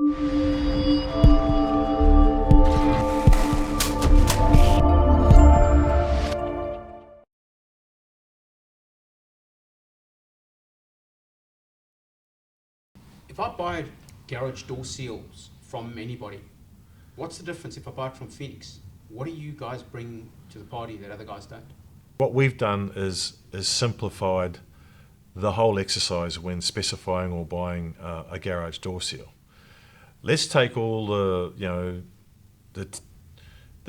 If I buy garage door seals from anybody, what's the difference if I buy it from Phenix? What do you guys bring to the party that other guys don't? What we've done is simplified the whole exercise when specifying or buying a garage door seal. Let's take all the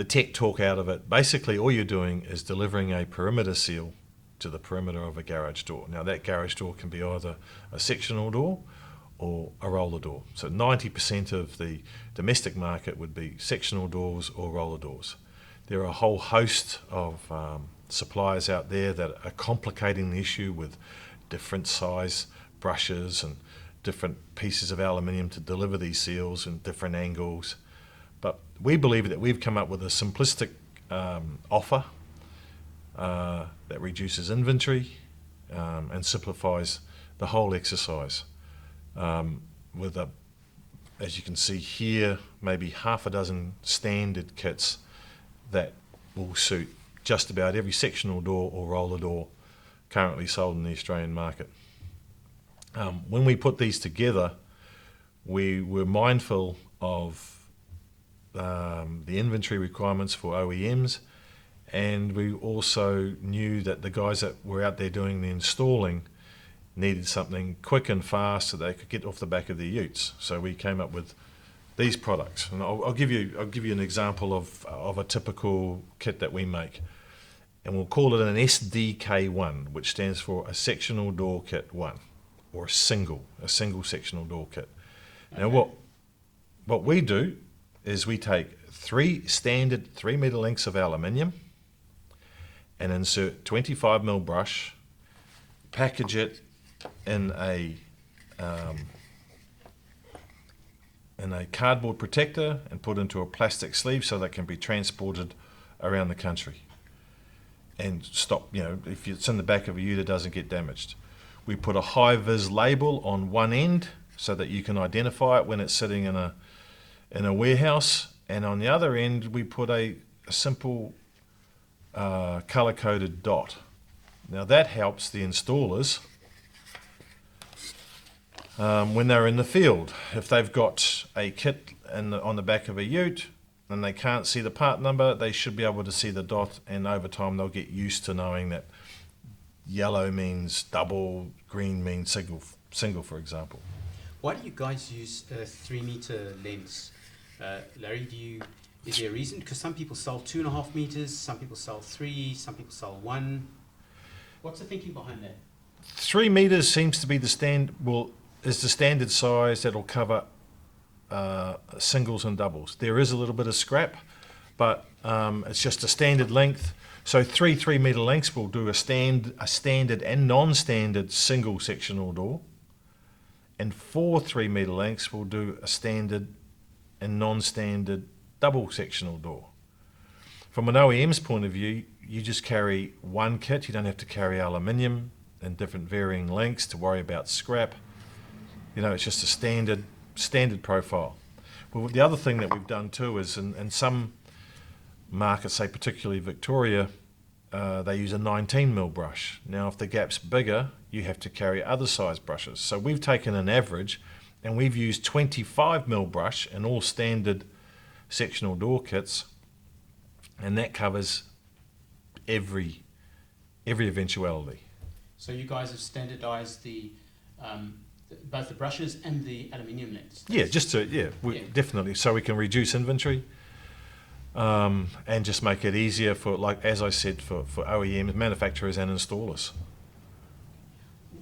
tech talk out of it. Basically, all you're doing is delivering a perimeter seal to the perimeter of a garage door. Now, that garage door can be either a sectional door or a roller door. So 90% of the domestic market would be sectional doors or roller doors. There are a whole host of suppliers out there that are complicating the issue with different size brushes and different pieces of aluminium to deliver these seals in different angles. But we believe that we've come up with a simplistic offer that reduces inventory and simplifies the whole exercise. With as you can see here, maybe half a dozen standard kits that will suit just about every sectional door or roller door currently sold in the Australian market. When we put these together, we were mindful of the inventory requirements for OEMs, and we also knew that the guys that were out there doing the installing needed something quick and fast so they could get off the back of their utes. So we came up with these products, and I'll give you an example of a typical kit that we make, and we'll call it an SDK1, which stands for a sectional door kit 1, or a single sectional door kit. Okay. Now what we do is we take 3 standard 3-meter lengths of aluminium and insert 25mm brush, package it in a cardboard protector and put into a plastic sleeve so that can be transported around the country and stop, if it's in the back of a ute, it doesn't get damaged. We put a high-vis label on one end so that you can identify it when it's sitting in a warehouse, and on the other end we put a simple color-coded dot. Now that helps the installers when they're in the field. If they've got a kit on the back of a ute and they can't see the part number, they should be able to see the dot, and over time they'll get used to knowing that yellow means double, green means single, for example. Why do you guys use 3-meter lengths? Larry, is there a reason? Because some people sell 2.5 meters, some people sell 3, some people sell 1. What's the thinking behind that? 3 meters seems to be the standard size that'll cover singles and doubles. There is a little bit of scrap, but it's just a standard length. So 3-meter lengths will do a standard and non-standard single sectional door, and 4 3-meter lengths will do a standard and non-standard double sectional door. From an OEM's point of view, you just carry one kit. You don't have to carry aluminium in different varying lengths to worry about scrap. It's just a standard profile. Well, the other thing that we've done too is in some markets, say particularly Victoria, they use a 19mm brush. Now if the gap's bigger, you have to carry other size brushes. So we've taken an average and we've used 25mm brush in all standard sectional door kits, and that covers every eventuality. So you guys have standardized both the brushes and the aluminium lengths? Yeah, definitely, so we can reduce inventory and just make it easier for, like as I said, for OEMs, manufacturers and installers.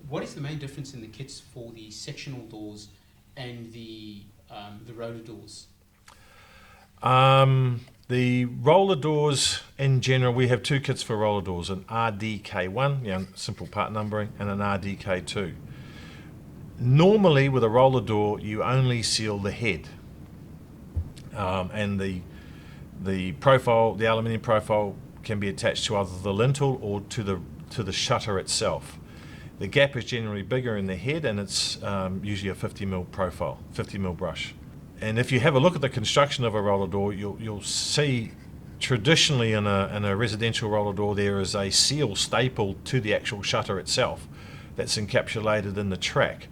What is the main difference in the kits for the sectional doors and the roller doors? The roller doors in general, we have 2 kits for roller doors, an RDK1, simple part numbering, and an RDK2. Normally with a roller door you only seal the head, and the profile, the aluminium profile, can be attached to either the lintel or to the shutter itself. The gap is generally bigger in the head, and it's usually a 50mm profile, 50mm brush. And if you have a look at the construction of a roller door, you'll see traditionally in a residential roller door there is a seal stapled to the actual shutter itself that's encapsulated in the track.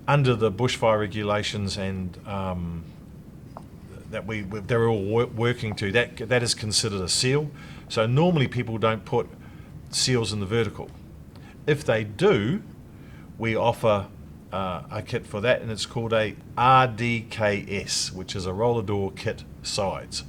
Under the bushfire regulations and they're all working to, that is considered a seal. So normally people don't put seals in the vertical. If they do, we offer a kit for that, and it's called a RDKS, which is a roller door kit sides.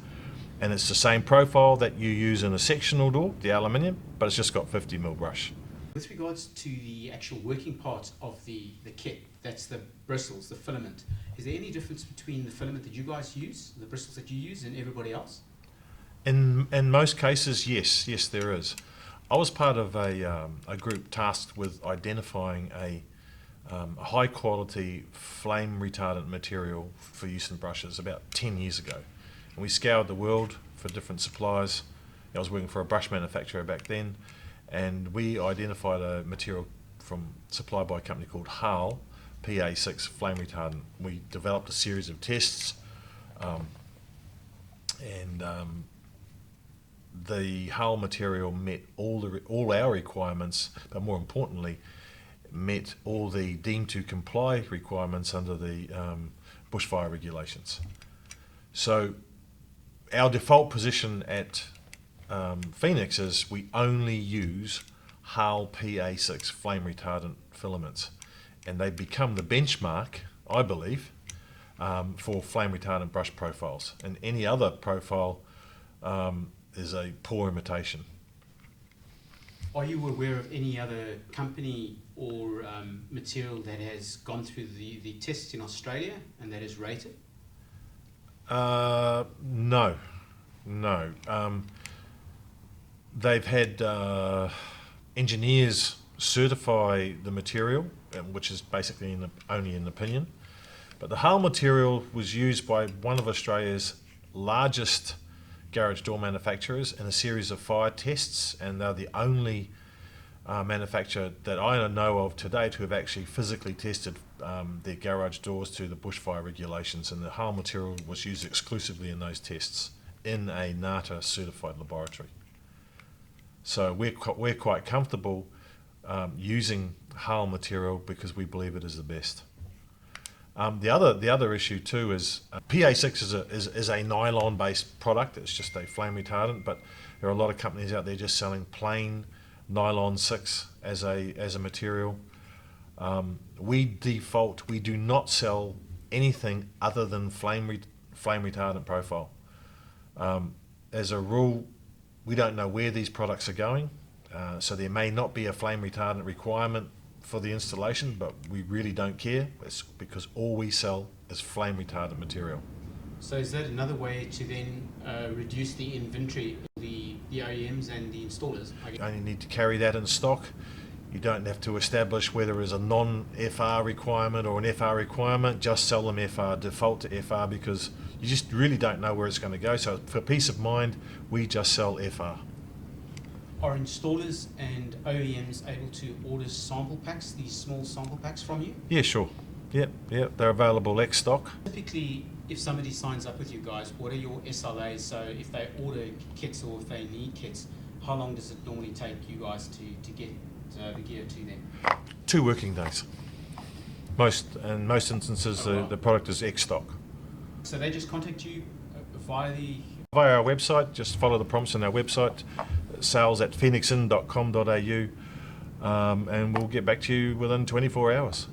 And it's the same profile that you use in a sectional door, the aluminium, but it's just got 50mm brush. With regards to the actual working part of the kit, that's the bristles, the filament, is there any difference between the filament that you guys use, the bristles that you use, and everybody else? In most cases, yes, there is. I was part of a group tasked with identifying a high quality flame retardant material for use in brushes about 10 years ago. And we scoured the world for different suppliers. I was working for a brush manufacturer back then, and we identified a material supplied by a company called HAL, PA6 flame retardant. We developed a series of tests, and the hull material met all our requirements, but more importantly, met all the deemed to comply requirements under the bushfire regulations. So our default position at Phenix is we only use HAL PA6 flame retardant filaments, and they've become the benchmark, I believe, for flame retardant brush profiles. And any other profile is a poor imitation. Are you aware of any other company or material that has gone through the tests in Australia and that is rated? No. They've had engineers certify the material, which is basically only an opinion. But the hull material was used by one of Australia's largest garage door manufacturers in a series of fire tests, and they're the only manufacturer that I know of to date who have actually physically tested their garage doors to the bushfire regulations, and the hull material was used exclusively in those tests in a NATA certified laboratory. So we're quite comfortable using hull material because we believe it is the best. The other issue too is PA6 is a nylon based product. It's just a flame retardant, but there are a lot of companies out there just selling plain nylon 6 as a material. We do not sell anything other than flame retardant profile. As a rule, we don't know where these products are going, so there may not be a flame retardant requirement for the installation, but we really don't care. It's because all we sell is flame retardant material. So is that another way to then reduce the inventory, the OEMs and the installers? You only need to carry that in stock. You don't have to establish whether it's a non-FR requirement or an FR requirement. Just sell them FR, default to FR, because you just really don't know where it's going to go. So for peace of mind, we just sell FR. Are installers and OEMs able to order sample packs, these small sample packs from you? Yeah, sure. Yeah, they're available ex stock. Typically, if somebody signs up with you guys, what are your SLAs? So if they order kits or if they need kits, how long does it normally take you guys to get the gear to them? 2 working days. In most instances, the product is ex stock. So they just contact you via our website. Just follow the prompts on our website, sales@phenixin.com.au, and we'll get back to you within 24 hours.